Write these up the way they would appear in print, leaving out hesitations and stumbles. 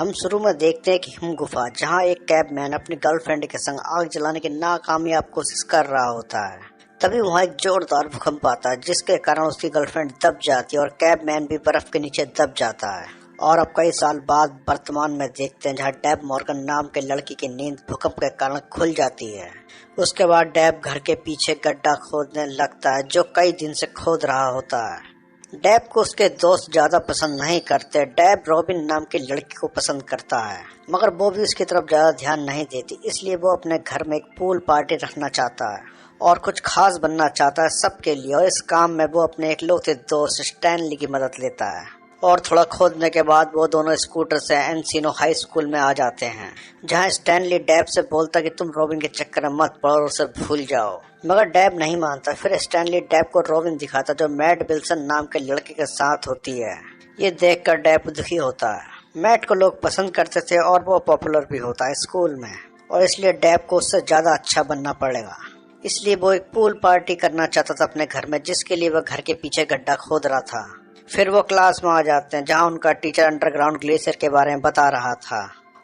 हम शुरू में देखते हैं कि हिम गुफा, जहां एक कैबमैन अपनी गर्लफ्रेंड के संग आग जलाने की नाकामयाब कोशिश कर रहा होता है। तभी वहां एक जोरदार भूकंप आता है, जिसके कारण उसकी गर्लफ्रेंड दब जाती है और कैबमैन भी बर्फ के नीचे दब जाता है। और अब कई साल बाद वर्तमान में देखते हैं, जहां डेब मॉर्गन नाम के लड़की की नींद भूकंप के कारण खुल जाती है। उसके बाद डेब घर के पीछे गड्ढा खोदने लगता है, जो कई दिन से खोद रहा होता है। डेब को उसके दोस्त ज्यादा पसंद नहीं करते। डेब रॉबिन नाम की लड़की को पसंद करता है, मगर वो भी उसकी तरफ ज्यादा ध्यान नहीं देती। इसलिए वो अपने घर में एक पूल पार्टी रखना चाहता है और कुछ खास बनना चाहता है सबके लिए। और इस काम में वो अपने इकलौते दोस्त स्टैनली की मदद लेता है। और थोड़ा खोदने के बाद वो दोनों स्कूटर से एनसिनो हाई स्कूल में आ जाते हैं, जहां स्टैनली डेब से बोलता कि तुम रॉबिन के चक्कर में मत पड़ो और उसे भूल जाओ। मगर डेब नहीं मानता। फिर स्टैनली डेब को रॉबिन दिखाता, जो मैट विल्सन नाम के लड़के के साथ होती है। ये देखकर डेब दुखी होता है। मैट को लोग पसंद करते थे और वो पॉपुलर भी होता है स्कूल में, और इसलिए डेब को उससे ज्यादा अच्छा बनना पड़ेगा। इसलिए वो एक पूल पार्टी करना चाहता था अपने घर में, जिसके लिए वह घर के पीछे गड्ढा खोद रहा था। फिर वो क्लास में आ जाते हैं, जहाँ उनका टीचर अंडरग्राउंड ग्लेशियर के बारे में बता रहा था।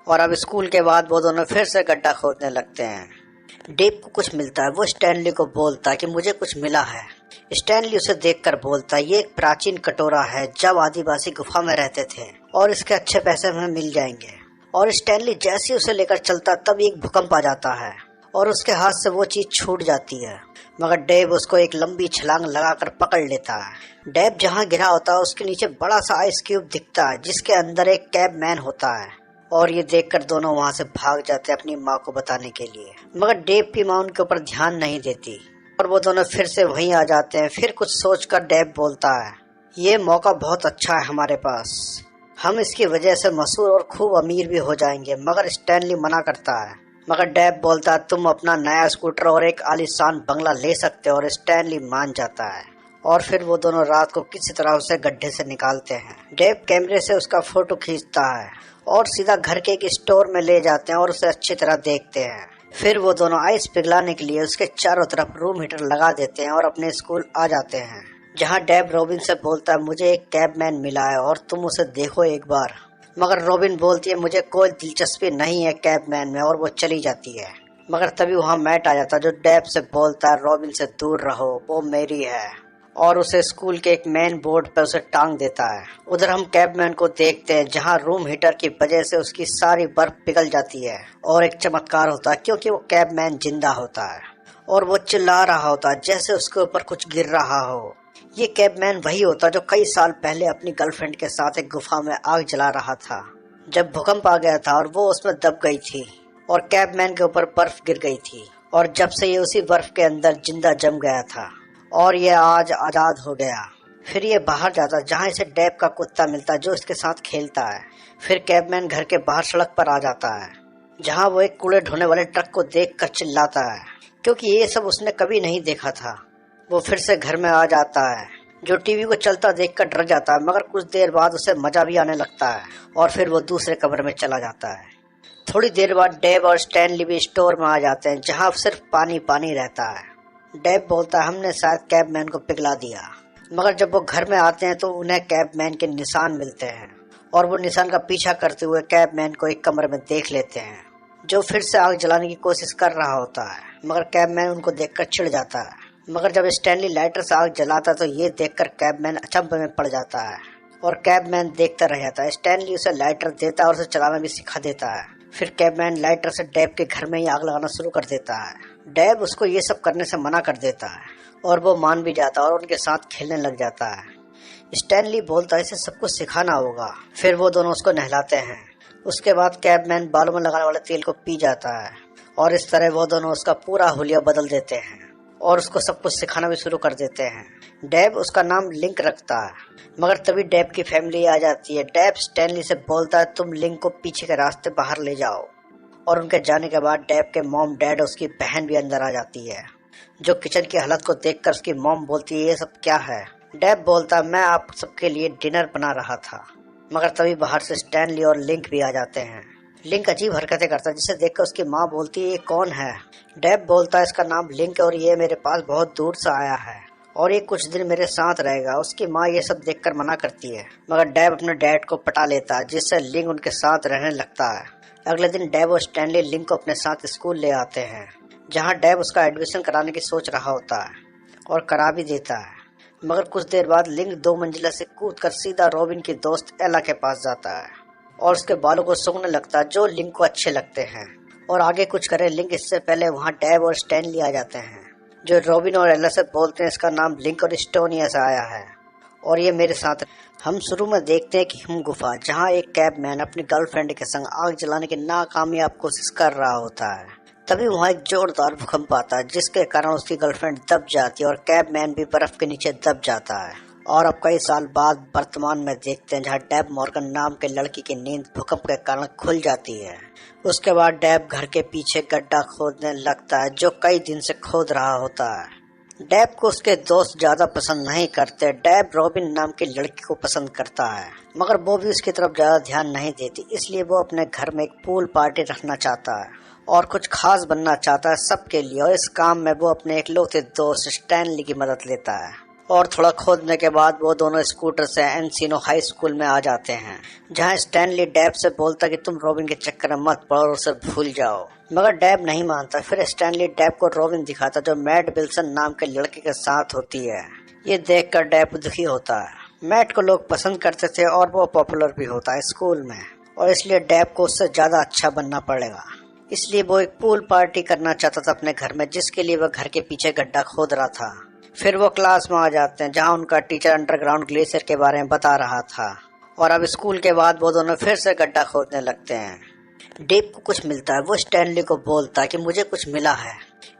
और अब स्कूल के बाद वो दोनों फिर से गड्ढा खोदने लगते हैं। डेब को कुछ मिलता है। वो स्टैनली को बोलता है कि मुझे कुछ मिला है। स्टैनली उसे देखकर बोलता है, ये एक प्राचीन कटोरा है जब आदिवासी गुफा में रहते थे, और इसके अच्छे पैसे हमें मिल जाएंगे। और स्टैनली जैसे ही उसे लेकर चलता, तब एक भूकंप आ जाता है और उसके हाथ से वो चीज छूट जाती है। मगर डेब उसको एक लंबी छलांग लगाकर पकड़ लेता है। डेब जहाँ गिरा होता है, उसके नीचे बड़ा सा आइस क्यूब दिखता है, जिसके अंदर एक कैबमैन होता है। और ये देखकर दोनों वहाँ से भाग जाते हैं अपनी माँ को बताने के लिए। मगर डेब की माँ उनके ऊपर ध्यान नहीं देती और वो दोनों फिर से वहीं आ जाते हैं। फिर कुछ सोचकर डेब बोलता है, ये मौका बहुत अच्छा है हमारे पास, हम इसकी वजह से मशहूर और खूब अमीर भी हो जाएंगे। मगर स्टैनली मना करता है। मगर डेब बोलता है, तुम अपना नया स्कूटर और एक आलीशान बंगला ले सकते हो। और स्टैनली मान जाता है। और फिर वो दोनों रात को किसी तरह उसे गड्ढे से निकालते हैं। डेब कैमरे से उसका फोटो खींचता है और सीधा घर के एक स्टोर में ले जाते हैं और उसे अच्छी तरह देखते हैं। फिर वो दोनों आइस पिघलाने के लिए उसके चारों तरफ रूम हीटर लगा देते हैं और अपने स्कूल आ जाते हैं, जहाँ डेब रॉबिन से बोलता है, मुझे एक कैबमैन मिला है और तुम उसे देखो एक बार। मगर रॉबिन बोलती है, मुझे कोई दिलचस्पी नहीं है कैबमैन में, और वो चली जाती है। मगर तभी वहाँ मैट आ जाता है, जो डेब से बोलता है, रॉबिन से दूर रहो, वो मेरी है। और उसे स्कूल के एक मेन बोर्ड पर उसे टांग देता है। उधर हम कैबमैन को देखते हैं, जहाँ रूम हीटर की वजह से उसकी सारी बर्फ पिघल जाती है। और एक चमत्कार होता है, क्योंकि वो कैबमैन जिंदा होता है और वो चिल्ला रहा होता है जैसे उसके ऊपर कुछ गिर रहा हो। ये कैबमैन वही होता जो कई साल पहले अपनी गर्लफ्रेंड के साथ एक गुफा में आग जला रहा था, जब भूकंप आ गया था और वो उसमें दब गई थी और कैबमैन के ऊपर बर्फ गिर गई थी। और जब से ये उसी बर्फ के अंदर जिंदा जम गया था और ये आज आजाद हो गया। फिर ये बाहर जाता, जहाँ इसे डेब का कुत्ता मिलता है, जो इसके साथ खेलता है। फिर कैबमैन घर के बाहर सड़क पर आ जाता है, जहाँ वो एक कूड़े ढोने वाले ट्रक को देखकर चिल्लाता है, क्योंकि ये सब उसने कभी नहीं देखा था। वो फिर से घर में आ जाता है, जो टीवी को चलता देखकर डर जाता है। मगर कुछ देर बाद उसे मजा भी आने लगता है और फिर वो दूसरे कमरे में चला जाता है। थोड़ी देर बाद डेब और स्टैनली भी स्टोर में आ जाते हैं, जहाँ सिर्फ पानी पानी रहता है। डेब बोलता है, हमने शायद कैबमैन को पिघला दिया। मगर जब वो घर में आते हैं तो उन्हें कैबमैन के निशान मिलते हैं और वो निशान का पीछा करते हुए कैबमैन को एक कमरे में देख लेते हैं, जो फिर से आग जलाने की कोशिश कर रहा होता है। मगर कैबमैन उनको देखकर चिढ़ जाता है। मगर जब स्टैनली लाइटर से आग जलाता है तो ये देखकर कैबमैन अचंभे में पड़ जाता है और कैबमैन देखता रह जाता है। स्टैनली उसे लाइटर देता है और उसे चलाना भी सिखा देता है। फिर कैबमैन लाइटर से डेब के घर में ही आग लगाना शुरू कर देता है। डेब उसको ये सब करने से मना कर देता है और वो मान भी जाता है और उनके साथ खेलने लग जाता है। स्टैनली बोलता है, इसे सब कुछ सिखाना होगा। फिर वो दोनों उसको नहलाते हैं। उसके बाद कैबमैन बालों में लगाने वाले तेल को पी जाता है और इस तरह वो दोनों उसका पूरा हुलिया बदल देते हैं और उसको सब कुछ सिखाना भी शुरू कर देते हैं। डेब उसका नाम लिंक रखता है। मगर तभी डेब की फैमिली आ जाती है। डेब स्टैनली से बोलता है, तुम लिंक को पीछे के रास्ते बाहर ले जाओ। और उनके जाने के बाद डेब के मॉम डैड और उसकी बहन भी अंदर आ जाती है, जो किचन की हालत को देखकर उसकी मॉम बोलती है, ये सब क्या है। डेब बोलता है, मैं आप सबके लिए डिनर बना रहा था। मगर तभी बाहर से स्टैनली और लिंक भी आ जाते हैं। लिंक अजीब हरकतें करता है, जिसे देखकर उसकी माँ बोलती है, ये कौन है। डेब बोलता है, इसका नाम लिंक है और ये मेरे पास बहुत दूर से आया है और ये कुछ दिन मेरे साथ रहेगा। उसकी माँ ये सब देखकर मना करती है, मगर डेव अपने डैड को पटा लेता है, जिससे लिंक उनके साथ रहने लगता है। अगले दिन डेव और स्टैनली लिंक को अपने साथ स्कूल ले आते हैं, जहाँ डेव उसका एडमिशन कराने की सोच रहा होता है और करा भी देता है। मगर कुछ देर बाद लिंक 2 मंजिला से कूदकर सीधा रॉबिन की दोस्त एला के पास जाता है और उसके बालों को सूंघने लगता है, जो लिंक को अच्छे लगते हैं। और आगे कुछ करे लिंक इससे पहले वहाँ डेव और स्टैनली आ जाते हैं, जो रॉबिन और एला से बोलते हैं इसका नाम लिंक और स्टोनिया से आया है और ये मेरे साथ। हम शुरू में देखते हैं कि हिम गुफा, जहाँ एक कैबमैन अपनी गर्लफ्रेंड के संग आग जलाने की नाकामयाब कोशिश कर रहा होता है। तभी वहाँ एक जोरदार भूकंप आता है, जिसके कारण उसकी गर्लफ्रेंड दब जाती है और कैबमैन भी बर्फ के नीचे दब जाता है। और अब कई साल बाद वर्तमान में देखते हैं, जहाँ डेव मॉर्गन नाम के लड़की की नींद भूकंप के कारण खुल जाती है। उसके बाद डेव घर के पीछे गड्ढा खोदने लगता है, जो कई दिन से खोद रहा होता है। डेव को उसके दोस्त ज्यादा पसंद नहीं करते। डेव रॉबिन नाम की लड़की को पसंद करता है, मगर वो भी उसकी तरफ ज्यादा ध्यान नहीं देती। इसलिए वो अपने घर में एक पूल पार्टी रखना चाहता है और कुछ खास बनना चाहता है सबके लिए। और इस काम में वो अपने इकलौते दोस्त स्टैनली की मदद लेता है। और थोड़ा खोदने के बाद वो दोनों स्कूटर से एनसिनो हाई स्कूल में आ जाते हैं, जहाँ स्टैनली डेव से बोलता कि तुम रॉबिन के चक्कर में मत पड़ो और उसे भूल जाओ। मगर डेव नहीं मानता। फिर स्टैनली डेव को रॉबिन दिखाता, जो मैट विल्सन नाम के लड़के के साथ होती है। ये देखकर डेव दुखी होता है। मैट को लोग पसंद करते थे और वो पॉपुलर भी होता है स्कूल में, और इसलिए डेव को उससे ज्यादा अच्छा बनना पड़ेगा। इसलिए वो एक पूल पार्टी करना चाहता था अपने घर में, जिसके लिए वह घर के पीछे गड्ढा खोद रहा था। फिर वो क्लास में आ जाते हैं, जहाँ उनका टीचर अंडरग्राउंड ग्लेशियर के बारे में बता रहा था। और अब स्कूल के बाद वो दोनों फिर से गड्ढा खोदने लगते हैं। डेव को कुछ मिलता है। वो स्टैनली को बोलता है कि मुझे कुछ मिला है।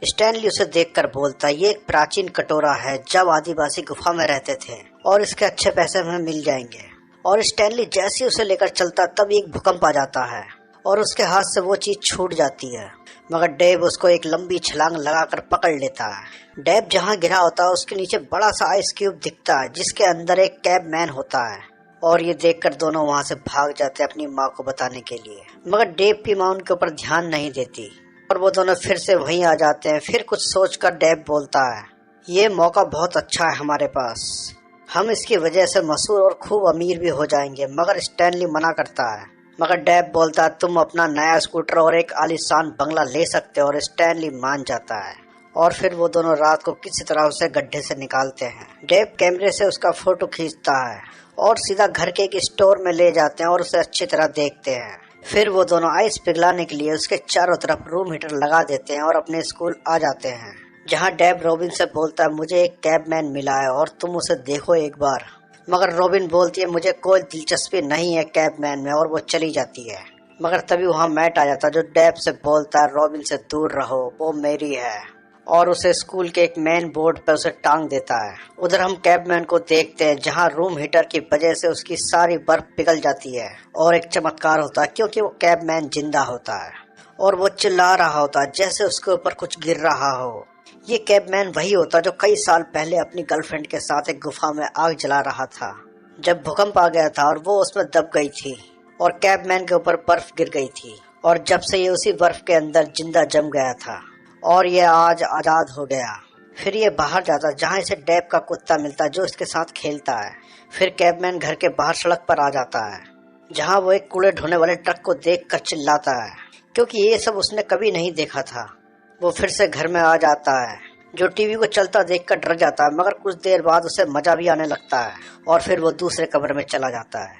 स्टैनली उसे देखकर बोलता है, ये एक प्राचीन कटोरा है, जब आदिवासी गुफा में रहते थे, और इसके अच्छे पैसे हमें मिल जाएंगे। और स्टैनली जैसे ही उसे लेकर चलता, तब एक भूकंप आ जाता है और उसके हाथ से वो चीज छूट जाती है। मगर डेव उसको एक लंबी छलांग लगाकर पकड़ लेता है। डेव जहाँ गिरा होता है, उसके नीचे बड़ा सा आइस क्यूब दिखता है, जिसके अंदर एक कैबमैन होता है। और ये देखकर दोनों वहाँ से भाग जाते हैं अपनी माँ को बताने के लिए। मगर डेव की माँ उनके ऊपर ध्यान नहीं देती और वो दोनों फिर से वहीं आ जाते हैं। फिर कुछ सोचकर डेव बोलता है, ये मौका बहुत अच्छा है हमारे पास, हम इसकी वजह से मशहूर और खूब अमीर भी हो जाएंगे। मगर स्टैनली मना करता है। मगर डेव बोलता है, तुम अपना नया स्कूटर और एक आलीशान बंगला ले सकते हो। और स्टैनली मान जाता है और फिर वो दोनों रात को किसी तरह उसे गड्ढे से निकालते हैं। डेव कैमरे से उसका फोटो खींचता है और सीधा घर के एक स्टोर में ले जाते हैं और उसे अच्छी तरह देखते हैं। फिर वो दोनों आइस पिघलाने के लिए उसके चारों तरफ रूम हीटर लगा देते हैं और अपने स्कूल आ जाते हैं, जहाँ डेव रॉबिन से बोलता है, मुझे एक कैबमैन मिला है और तुम उसे देखो एक बार। मगर रॉबिन बोलती है, मुझे कोई दिलचस्पी नहीं है कैबमैन में, और वो चली जाती है। मगर तभी वहाँ मैट आ जाता है, जो डेव से बोलता है, रॉबिन से दूर रहो, वो मेरी है, और उसे स्कूल के एक मेन बोर्ड पर उसे टांग देता है। उधर हम कैबमैन को देखते हैं, जहाँ रूम हीटर की वजह से उसकी सारी बर्फ पिघल जाती है। और एक चमत्कार होता है, क्योंकि वो कैबमैन जिंदा होता है और वो चिल्ला रहा होता है जैसे उसके ऊपर कुछ गिर रहा हो। ये कैबमैन वही होता जो कई साल पहले अपनी गर्लफ्रेंड के साथ एक गुफा में आग जला रहा था, जब भूकंप आ गया था और वो उसमें दब गई थी और कैबमैन के ऊपर बर्फ गिर गई थी। और जब से ये उसी बर्फ के अंदर जिंदा जम गया था और ये आज आजाद हो गया। फिर ये बाहर जाता, जहाँ इसे डेव का कुत्ता मिलता है, जो इसके साथ खेलता है। फिर कैबमैन घर के बाहर सड़क पर आ जाता है, जहाँ वो एक कूड़े ढोने वाले ट्रक को देखकर चिल्लाता है, क्योंकि ये सब उसने कभी नहीं देखा था। वो फिर से घर में आ जाता है, जो टीवी को चलता देखकर डर जाता है, मगर कुछ देर बाद उसे मजा भी आने लगता है और फिर वो दूसरे कमरे में चला जाता है।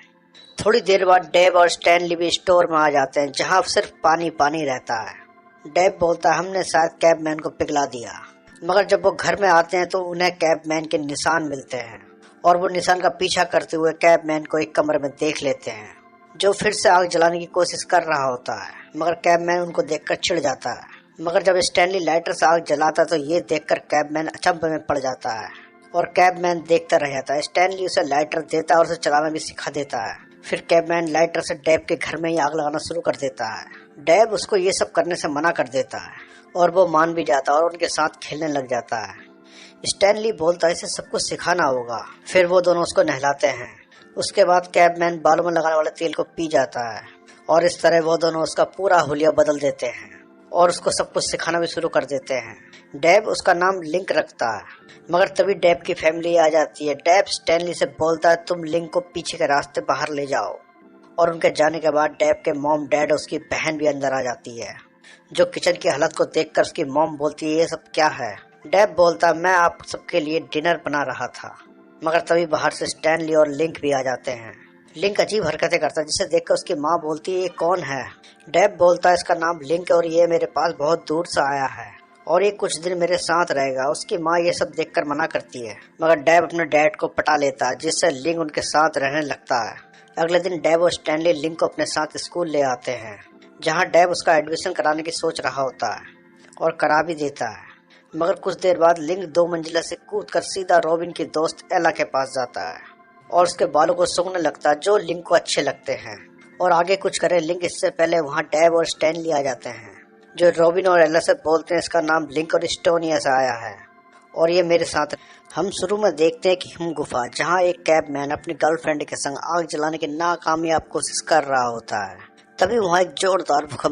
थोड़ी देर बाद डेव और स्टैनली भी स्टोर में आ जाते हैं, जहाँ सिर्फ पानी पानी रहता है। डेव बोलता है, हमने शायद कैबमैन को पिघला दिया। मगर जब वो घर में आते हैं तो उन्हें कैबमैन के निशान मिलते हैं और वो निशान का पीछा करते हुए कैबमैन को एक कमरे में देख लेते हैं, जो फिर से आग जलाने की कोशिश कर रहा होता है। मगर कैबमैन उनको देखकर चिढ़ जाता है। मगर जब स्टैनली लाइटर से आग जलाता है तो ये देखकर कैबमैन अचंभे में पड़ जाता है और कैबमैन देखता रह जाता है। स्टैनली उसे लाइटर देता है और उसे चलाना भी सिखा देता है। फिर कैबमैन लाइटर से डेव के घर में ही आग लगाना शुरू कर देता है। डेव उसको ये सब करने से मना कर देता है और वो मान भी जाता है और उनके साथ खेलने लग जाता है। स्टैनली बोलता है, इसे सब कुछ सिखाना होगा। फिर वो दोनों उसको नहलाते हैं। उसके बाद कैबमैन बालों में लगाने वाले तेल को पी जाता है और इस तरह वो दोनों उसका पूरा हुलिया बदल देते हैं और उसको सब कुछ सिखाना भी शुरू कर देते हैं। डेव उसका नाम लिंक रखता है, मगर तभी डेव की फैमिली आ जाती है। डेव स्टैनली से बोलता है तुम लिंक को पीछे के रास्ते बाहर ले जाओ, और उनके जाने के बाद डेव के मॉम, डैड और उसकी बहन भी अंदर आ जाती है, जो किचन की हालत को देखकर उसकी मॉम बोलती है ये सब क्या है। डेव बोलता है मैं आप सबके लिए डिनर बना रहा था, मगर तभी बाहर से स्टैनली और लिंक भी आ जाते हैं। लिंक अजीब हरकतें करता है, जिसे देखकर उसकी माँ बोलती है ये कौन है। डेव बोलता है इसका नाम लिंक है और ये मेरे पास बहुत दूर से आया है और ये कुछ दिन मेरे साथ रहेगा। उसकी माँ ये सब देखकर मना करती है, मगर डेव अपने डैड को पटा लेता है, जिससे लिंक उनके साथ रहने लगता है। अगले दिन डेव और स्टैनली लिंक को अपने साथ स्कूल ले आते हैं, जहाँ डेव उसका एडमिशन कराने की सोच रहा होता है और करा भी देता है। मगर कुछ देर बाद लिंक 2 मंजिला से कूदकर सीधा रॉबिन की दोस्त एला के पास जाता है और उसके बालों को सूंघने लगता है, जो लिंक को अच्छे लगते हैं। और आगे कुछ करे लिंक इससे पहले वहाँ डेव और स्टैनली आ जाते हैं, जो रॉबिन और एला से बोलते हैं इसका नाम लिंक और इस्टोनिया से आया है और ये मेरे साथ। हम शुरू में देखते हैं कि हिम गुफा, जहाँ एक कैबमैन अपनी गर्लफ्रेंड के संग आग जलाने की नाकामयाब कोशिश कर रहा होता है। तभी वहाँ एक जोरदार भूकंप